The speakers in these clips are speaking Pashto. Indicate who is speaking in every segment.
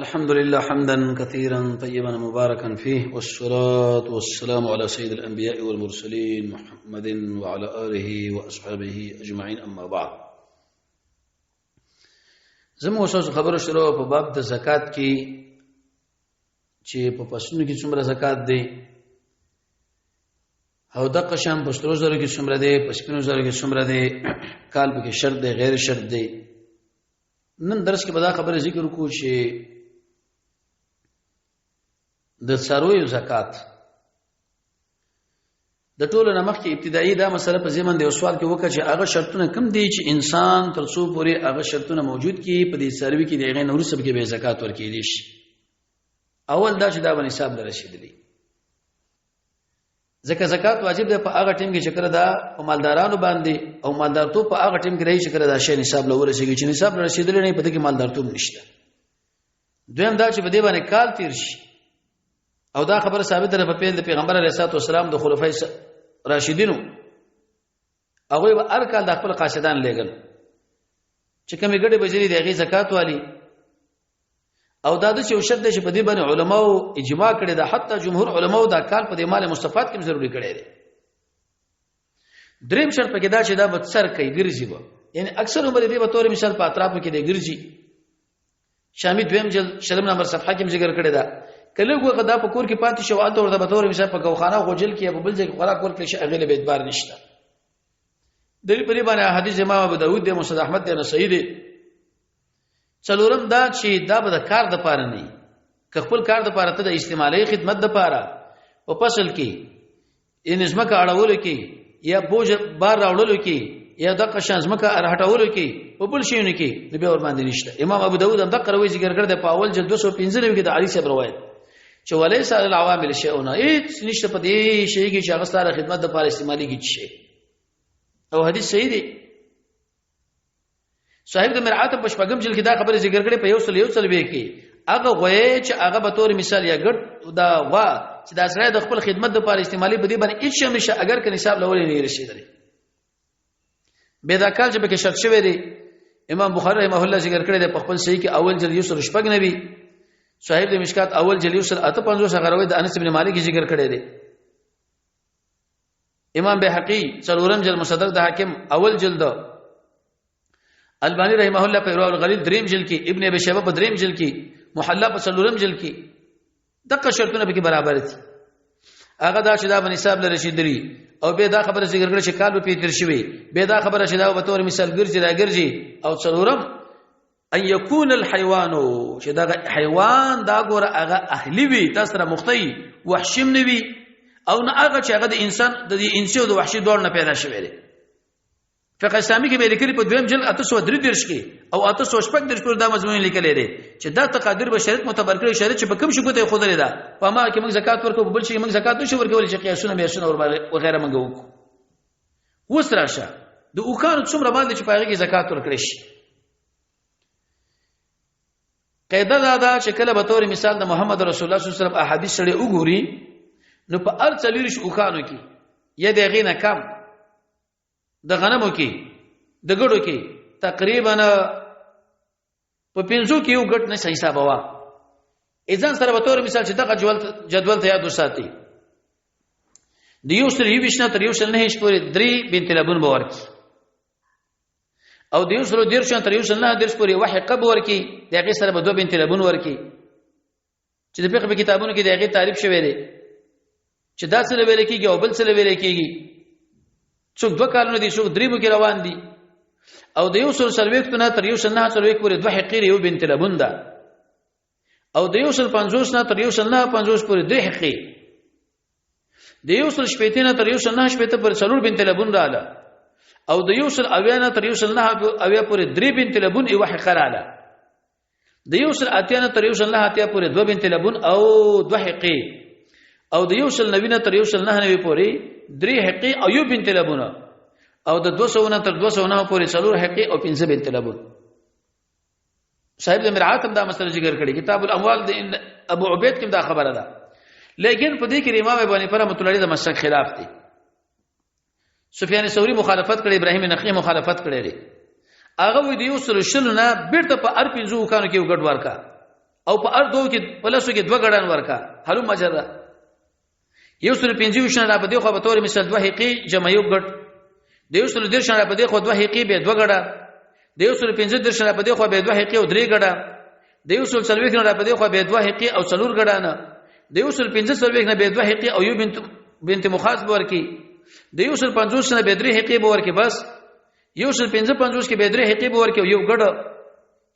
Speaker 1: الحمد لله حمدا كثيرا طيبا مباركا فيه، والصلاة والسلام على سيد الأنبياء والمرسلين محمد وعلى آله وأصحابه أجمعين. أما بعد، زموږ اوس خبره شروع په باب د زکات کې چې په پسونو کې څومره زکات دی او د قشم په سترو زره کې څومره دی، په سپینو زره کې څومره دی، کال به کې شرط دی غیر شرط دی. نن درس کې به دا خبره ذکر وکړو چې د څارویو زکات د ټولو نمخ کې ابتدایي دا مسله په ذهن دی او سوال کې وکړه چې هغه شرطونه کوم دي چې انسان تر څو پورې هغه شرطونه موجود کی په دې څاروي کې دغه نور سب کې به زکات ورکړي شي. اول دا چې دا باندې حساب لرشدلی ځکه زکات واجب ده په هغه ټیم کې چې کړه دا په مالدارانو باندې او مالدارتوب په هغه ټیم کې راځي چې کړه دا شی نصاب لور شي چې نصاب لرشدلی نه پته کې مالدارتوب نشته. دویم دا چې په دې باندې کال تیر شي او دا خبره ثابت ده په پیل د پیغمبر علیه الصلاه والسلام د خلفای راشدینو هغه به هر کال د خپل قاصدان لګل چې کومې ګډه بجری د غي زکات والی او دا د چې وشد چې په دې باندې علماو اجماع کړي دا حتی جمهور علماو دا کال په دې مال مستفاد کې ضروری کړي دي. دریم شرط پکې دا چې دا به سر کوي ګرځي به، یعنی اکثر عمر دې به تور مثال په اطراف کې دې ګرځي. شامی دویم جل شلم نمبر صفحه کې ذکر کړي دا کله وګ غدا په کور کې پاتې شو اته ورته به تور مثال په غوخانه غوجل کې په بل ځای کې خوراک ورکړي شي اغله به اعتبار نشته. دلی په دې باندې حدیث امام ابو داود د مسند احمد د نسائی دی. څلورم دا چې دا به د کار د پاره نه که خپل کار د پاره ته د استعمالي خدمت د پاره په فصل کې ان ځمکه اړولو کې یا بوج بار راوړلو کې یا د قشان ځمکه هټولو کې په بل شيونه کې د به ور باندې نشته. امام ابو داود هم د قروي ذکر کړ د په اول جلد 215 کې د علي صاحب روایت چې وليس العوامل شيئون هیڅ نشته په دې شی کې چې هغه ستاره خدمت د پاره استعمالي کې شي. او حدیث صحیح دی. صاحب د مرعات په شپږم جلد کې دا خبره ذکر کړي په یو سل به کې هغه غوي چې هغه به تور مثال یا ګډ دا وا چې دا سره د خپل خدمت د پاره استعمالي بدی باندې هیڅ نشه اگر که نصاب لولې نه رسیدلی به دا کال چې به کې شرط شوی دی. امام بخاری رحمه الله ذکر کړی د خپل صحیح کې اول جلد یو سل شپږ نبی صاحب د مشکات اول جلد یو سل 58 هغه روایت د انس بن مالک ذکر کړی دی. امام بهقی څلورم جلد مصدق د حاکم اول جلد، البانی رحمه الله په رواه الغلیل دریم جلد کې، ابن ابي شيبه په دریم جلد کې، محلا په څلورم جلد کې دغه شرطونه به کې برابر دي. هغه دا چې دا باندې حساب لري شدري او به دا خبره ذکر کړي چې کال په پیتر شوی به دا خبره چې دا به تور مثال ګرځي دا ګرځي. او څلورم ان يكون الحيوان چې دا حیوان دا ګوره هغه اهلی وي تاسو سره مختی وحشم نه وي او نه هغه چې هغه د انسان د انسي او د وحشي دوړ نه پیدا شوی دی. فقہ اسلامی کې به لیکلي په دویم جلد 833 کې او 836 پر دا مضمون لیکلي دي چې دا تقادیر به شریعت معتبر کړی شریعت چې په کوم شي کوته خود لري دا په ما کې موږ زکات ورکو بل شي موږ زکات نشو ورکول چې قیاسونه به شنو او غیره موږ وکړو. وسراشه د اوخانو څومره باندې چې پایږي زکات ورکړي شي. قاعده دا ده چې کله به تور مثال د محمد رسول الله صلی الله علیه وسلم احادیث سره وګوري نو په ار چلیرش اوخانو کې یا دغه نه کم د غنمو کې د ګړو کې تقریبا په 500 کې یو ګټ نه حساب وا اذن سره به تور مثال چې دغه جدول ته یاد وساتي د یو سره یو وشنه تر یو سره نه هیڅ پورې 3 بنت لبن باور کی او د یو سره ډیر شان تر یو سره نه درس پورې وحی قب ورکی دغه سره به 2 بنت لبن ورکی چې د فقه کتابونو کې دغه تعریف شوی دی چې دا سره ویل کېږي او بل سره ویل کېږي. څوک 2 کالونه دي څوک 3 کې روان دي او د یو سل سرویک نه تر یو سل نه سرویک پورې 2 حقیر یو بنت لبن ده او د یو سل 50 نه تر یو سل نه 50 پورې 2 حقیر د یو سل شپېته نه تر یو سل نه شپېته پورې 4 بنت لبن رااله او د یو سل اویا نه تر یو سل نه اویا پورې 3 بنت لبن یو حقیر رااله د یو سل اتیا نه تر یو سل نه اتیا پورې 2 بنت لبن او 2 حقیر او د یو سل نوی نه تر یو سل نه نوی پورې 3 حقی او یو بنت لبن او د 200 نه تر 209 پورې 4 حقی او 5 بنت لبن. صاحب د مرعات هم دا مسله ذکر کړي کتاب الاموال د ابو عبید کې دا خبره ده. لیکن په دې کې امام ابو حنیفه رحمۃ اللہ علیہ د مسلک خلاف دي. سفیان ثوری مخالفت کړي، ابراهیم نخعی مخالفت کړي. هغه وی دی یو سل شل نه بیرته په ار 5 کانو کې وګډ ورکا او په اردو کې پلسو کې دوه غړان ورکا هلو مجره یو سل 25 شنه په دې خو به تور مثال دوه حقي جمع یو غړ د یو سل 10 شنه په دې خو دوه حقي به دوه غړا د یو سل 15 شنه په دې خو به دوه حقي او درې غړا د یو سل 40 شنه په دې خو به دوه حقي او څلور غړا نه د یو سل 15 نه به دوه حقي او یو بنت مخاص ورکی د یو سل 50 نه به درې حقي ورکی بس یو سل 55 کې به درې حقي ورکی او یو غړ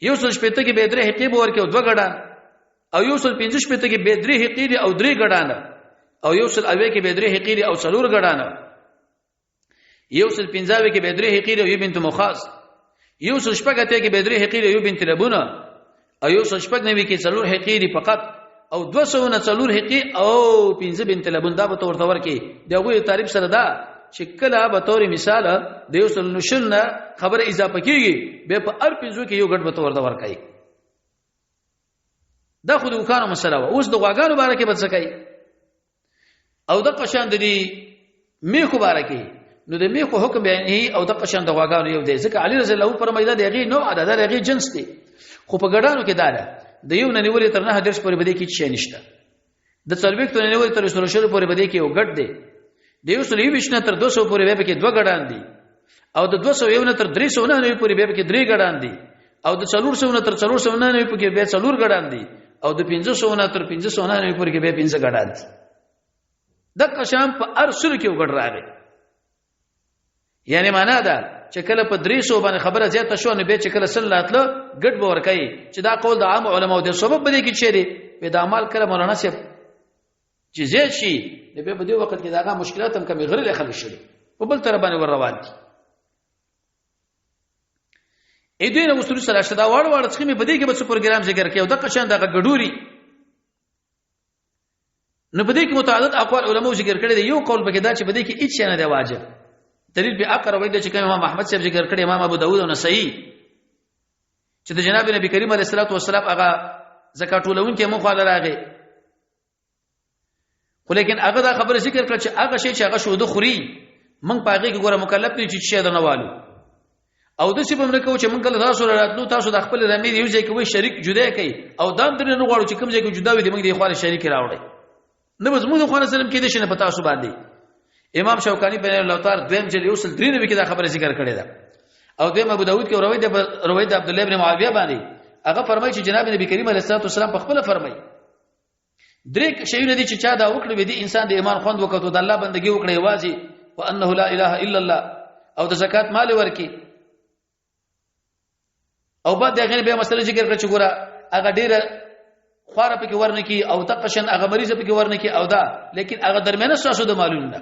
Speaker 1: یو سل 70 کې به درې حقي ورکی او دوه غړا او یو سل 55 کې به درې حقي او درې غړا نه او یو سل اوی کې به درې حقيري او څلور غډانه یو سل 15 کې به درې حقيري او یو بنت مخاص یو سل شپږته کې به درې حقيري او یو بنت لبونه او یو سل شپږ نوي کې څلور حقيري فقط او 200 نه څلور حقي او 15 بنت لبون دا به تور تور کې دغه تعریف سره دا چې کله به تور مثال د یو سل نشل نه خبره اضافه کیږي به په هر 15 کې یو غډ به تور تور کوي دا خو د وکانو مسله و اوس د غواګانو باره کې بد سکي او د قشان د دې میخو بارکی نو د میخو حکم بیانې او د قشان د غواګانو یو دی ځکه علي رضی الله فرمایله د هغه نوع عدد د هغه جنس دی خو په ګډانو کې دا د یو نه نیولې تر نه درس پورې بده کې شي نشته د څلويک ته نیولې تر سره پورې بده کې یو ګډ دی د یو سل 20 نه تر 200 پورې به کې دوه ګډان دي او د 200 یو نه تر 300 نه پورې به کې درې ګډان دي او د 400 نه تر 400 نه پورې به څلور ګډان دي او د 500 نه تر 500 نه پورې کې به 15 ګډان دي د قشام په ارسل کې وګړ راغی یعنی معنا ده چې کله په 300 باندې خبره زیاته شو نه به چې کله صلاتله ګډ باور کوي چې دا قول د عام علماو د سبب بده کې چي دي په د عمل کړه مولانا صاحب چې زیات شي نه به په دې وخت کې داغه مشکلات هم کمی غره خلک شي په بل تر باندې ور روان دي اې دوی نو رسول الله صلی الله علیه وسلم څخه په دې کې به څه پروګرام ذکر کوي او د قشان دغه ګډوري نو په دې کې متعدد اقوال علماو ذکر کړي دي یو قول به دا چې په دې کې هیڅ نه دی واجب دلیل به اقرا وایي چې امام احمد صاحب ذکر کړي امام ابو داوود او نسائی چې د جناب نبی کریم علیه الصلاه والسلام هغه زکات ولون کې مخاله راغی خو لیکن هغه دا خبره ذکر کړ چې هغه شی چې هغه شو د خوري من پاګه کې ګوره مکلف نه چې شه د نوالو او د څه په منکو چې من کله تاسو راتلو تاسو د خپل رمې یو ځای کې وي شریک جدا کوي او دام درنه غواړو چې کوم ځای کې جدا وي د موږ د خپل شریک راوړي نو زموږ خو سلام کې دي شنه پتا سو باندې امام شوکانی بن الله تعالی دویم جل یوسل درې نبی کې دا خبره ذکر کړې ده او دویم ابو داود کې روایت عبد الله ابن معاویه باندې هغه فرمایي چې جناب نبی کریم علیه الصلاه والسلام په خپل فرمایي درې شیونه دي چې چا دا وکړي به دي انسان د ایمان خوند وکړو د الله بندگی وکړي واځي وانه لا اله الا الله او د زکات مال ورکی او بعد دغه به مسله ذکر کړ چې ګوره هغه ډیره خواره پکې ورنه کی او تقشن هغه مریض پکې ورنه کی او دا لیکن هغه درمیانه ساسو د مالونه ده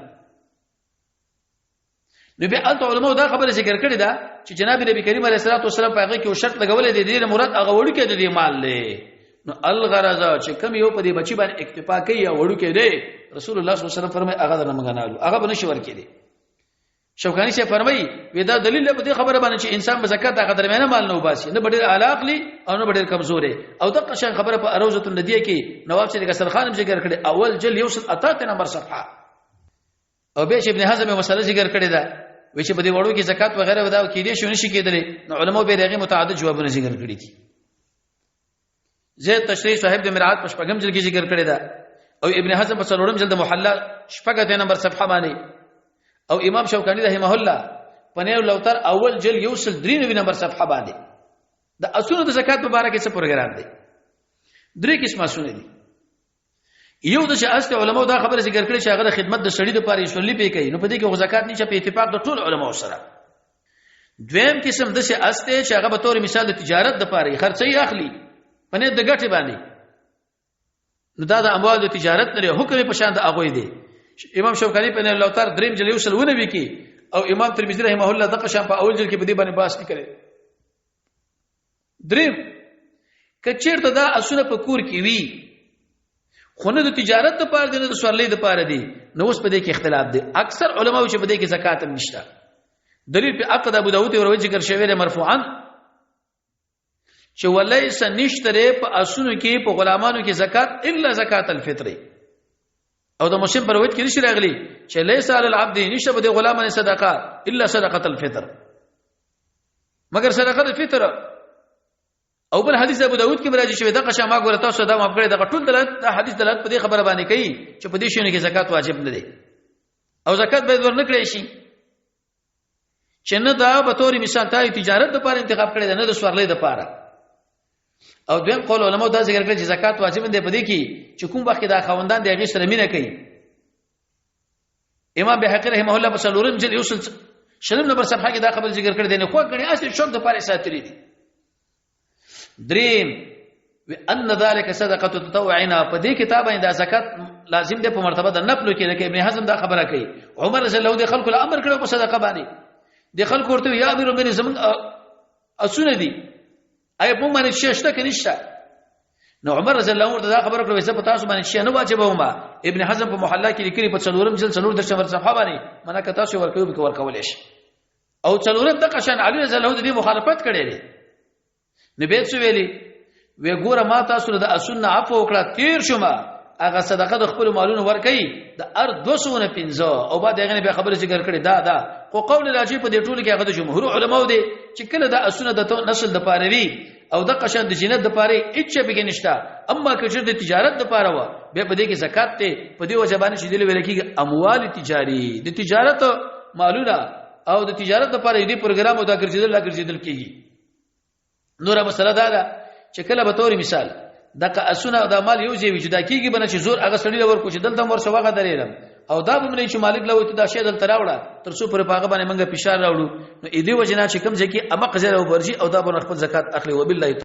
Speaker 1: نو به الته علماء دا خبره ذکر کړی دا چې جناب نبی کریم علیه الصلاه والسلام په هغه کې شرط لګولې دي د مراد هغه وړو کې د مال له نو الغرض چې کم یو په دې بچی باندې اکتفا کوي او وړو کې دی رسول الله صلی الله علیه وسلم فرمای هغه نه مغنالو هغه بنشي ورکې دي شوکانی سے فرمای ودا دلیل په دې خبره باندې چې انسان به زکات هغه درمیانه مال نه وباسي نه بډیر علاقلی او نه بډیر کمزوري او د قشن خبره په اروزه الندیه کې نواب شریک سرخان ذکر کړي اول جل یوسل اتات نمبر صفحه او به ابن حزم مسله ذکر کړي دا و چې په دې وړو کې زکات وغیرہ ودا کې دي شو نشي کېدل نو علماء به دغه متعدد جوابونه ذکر کړي دي زید تشریح صاحب د مرعات په شپږم جلد کې ذکر کړي دا او ابن حزم په څلورم جلد محلا شپږه نمبر صفحه باندې او امام شوکانی رحمه الله پنیو لوتر اول جل یوسل 93 نمبر صفحه باندې د اصول د زکات مبارکه څخه پروګرام دی درې قسمه اصول دي یو د شاست علماء دا خبره ذکر کړي چې هغه د خدمت د شړې د پاره شولې پې کوي نو په دې کې زکات نشه په اتفاق د ټول علماء سره دویم قسم د شاست چې هغه به تور مثال د تجارت د پاره خرڅي اخلي پنه د ګټه باندې نو دا د اموال د تجارت لري حکم په شان د اغوي دی امام شوکانی په الله تعالی دریم جل یوسل ونه وکي او امام ترمذی رحمه الله دغه شان په اول جل کې په دې باندې باس کړي دریم کچیرته دا اصله په کور کې وی خونه د تجارت لپاره دي نه د سوالې لپاره دي نو اوس په دې کې اختلاف دي اکثر علما چې په دې کې زکات نشته دلیل په عقد ابو داود او روایت ذکر شوی دی مرفوعا چې وليس نشتره په اسونو کې په غلامانو کې زکات الا زکات الفطر او د مسلم پر روایت کې نشي راغلي چې ليس علی العبد نشته په غلامانو صدقه الا صدقه الفطر مگر صدقه الفطر او بل حدیث ابو داود کې راځي چې دغه شمه ګوره تاسو دا ماف کړی دغه ټول دلالت حدیث دلالت په دې خبره باندې کوي چې په دې شونه کې زکات واجب نه دی او زکات باید ورنکړی شي چې نه دا به توري مثال ته تجارت لپاره انتخاب کړی نه د سوارلې لپاره او دویم قول علماء دا ذکر کړي چې زکات واجب دی په دې کې چې کوم وخت دا خوندان دی هغه سره مینه کوي امام بهقي رحمه الله په څلورم جلد یوسل شلم نمبر صفحه کې دا خبر ذکر کړی دی نه خو غني اصل شوم د پاره ساتري دي دریم وان ذلك صدقه تطوعنا په دې کتاب باندې زکات لازم دی په مرتبه د نفل کې لکه ابن حزم دا خبره کوي عمر رضی الله عنه خلکو امر کړو په صدقه باندې د خلکو ورته یا امیر من زمون اسونه دي اي په باندې ششته کې نشته نو عمر رضی الله عنه دا خبره کړو چې په تاسو باندې شي نه واجبه وما ابن حزم په محله کې لیکلي په څلورم جلد څلور د شمر صفحه باندې منه کتا شو ورکوي به ورکول شي او څلورم د قشن علي رضی الله عنه دې مخالفت کړي دي نبی څه ویلي وی ګوره ما تاسو د اسنه عفو وکړه تیر شوما هغه صدقه د خپل مالونو ورکي د ار 215 او بعد هغه به خبره ذکر کړي دا خو قول راجی په دې ټولو کې هغه د جمهور علماو دي چې کله د اسنه د نسل د پاروي او د قشن د جنت د پاره هیڅ به نشته اما که چې د تجارت د پاره و به په دې کې زکات ته په دې وجبانه چې دی ویل کېږي اموال تجاری د تجارت مالونه او د تجارت د پاره دې پروګرام او دا ګرځیدل کېږي نور مسله دا چې کله به توري مثال دغه اسونه د مال یو ځای وجدا کیږي بنه چې زور هغه سړی لور کو چې دلته ورسره واغه درېلم او دا به منې چې مالک لوي ته دا شی دلته راوړه تر څو پر پاغه باندې منګه فشار راوړو نو اې دې وجنا چې کم ځکه امق زره او برجي او دا به خپل زکات اخلي وبالله